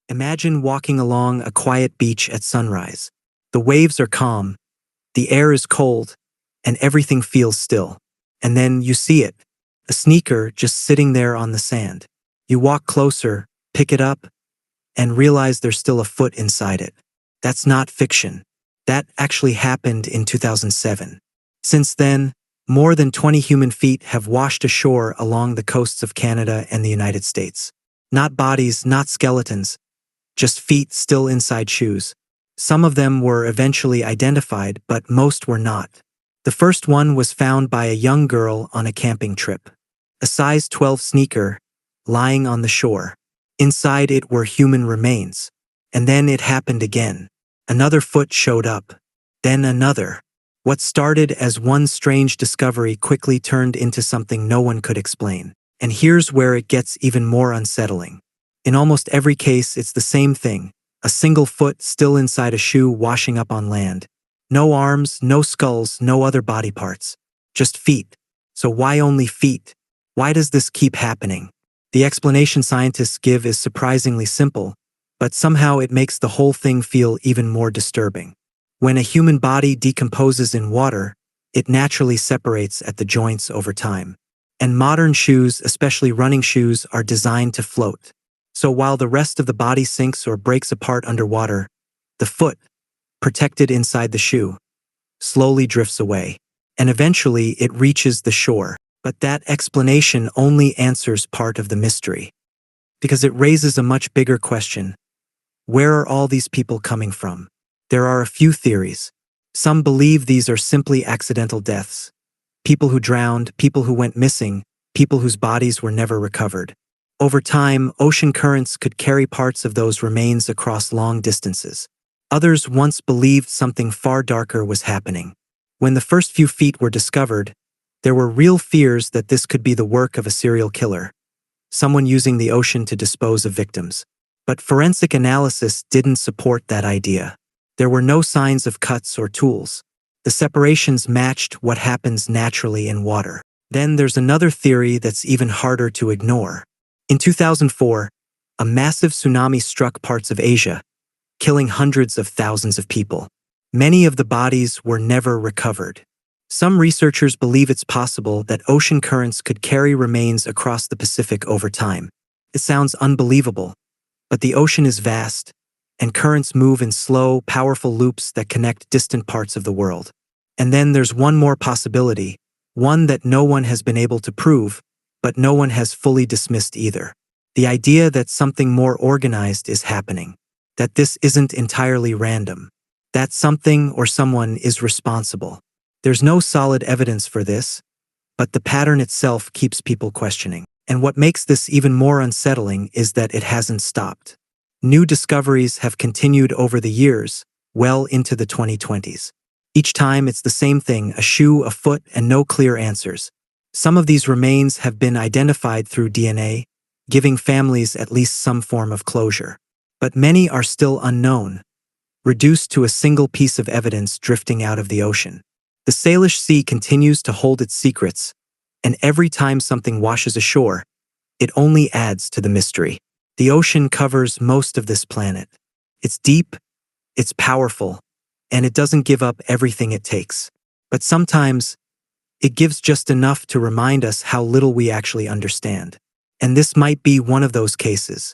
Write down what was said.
Imagine walking along a quiet beach at sunrise. The waves are calm, the air is cold, and everything feels still. And then you see it, a sneaker just sitting there on the sand. You walk closer, pick it up, and realize there's still a foot inside it. That's not fiction. That actually happened in 2007. Since then, more than 20 human feet have washed ashore along the coasts of Canada and the United States. Not bodies, not skeletons, just feet still inside shoes. Some of them were eventually identified, but most were not. The first one was found by a young girl on a camping trip. A size 12 sneaker, lying on the shore. Inside it were human remains. And then it happened again. Another foot showed up. Then another. What started as one strange discovery quickly turned into something no one could explain. And here's where it gets even more unsettling. In almost every case, it's the same thing. A single foot still inside a shoe washing up on land. No arms, no skulls, no other body parts. Just feet. So why only feet? Why does this keep happening? The explanation scientists give is surprisingly simple, but somehow it makes the whole thing feel even more disturbing. When a human body decomposes in water, it naturally separates at the joints over time. And modern shoes, especially running shoes, are designed to float. So while the rest of the body sinks or breaks apart underwater, the foot, protected inside the shoe, slowly drifts away. And eventually it reaches the shore. But that explanation only answers part of the mystery. Because it raises a much bigger question. Where are all these people coming from? There are a few theories. Some believe these are simply accidental deaths. People who drowned, people who went missing, people whose bodies were never recovered. Over time, ocean currents could carry parts of those remains across long distances. Others once believed something far darker was happening. When the first few feet were discovered, there were real fears that this could be the work of a serial killer, someone using the ocean to dispose of victims. But forensic analysis didn't support that idea. There were no signs of cuts or tools. The separations matched what happens naturally in water. Then there's another theory that's even harder to ignore. In 2004, a massive tsunami struck parts of Asia, killing hundreds of thousands of people. Many of the bodies were never recovered. Some researchers believe it's possible that ocean currents could carry remains across the Pacific over time. It sounds unbelievable, but the ocean is vast, and currents move in slow, powerful loops that connect distant parts of the world. And then there's one more possibility, one that no one has been able to prove, but no one has fully dismissed either. The idea that something more organized is happening, that this isn't entirely random, that something or someone is responsible. There's no solid evidence for this, but the pattern itself keeps people questioning. And what makes this even more unsettling is that it hasn't stopped. New discoveries have continued over the years, well into the 2020s. Each time it's the same thing, a shoe, a foot, and no clear answers. Some of these remains have been identified through DNA, giving families at least some form of closure. But many are still unknown, reduced to a single piece of evidence drifting out of the ocean. The Salish Sea continues to hold its secrets, and every time something washes ashore, it only adds to the mystery. The ocean covers most of this planet. It's deep, it's powerful, and it doesn't give up everything it takes. But sometimes, it gives just enough to remind us how little we actually understand. And this might be one of those cases.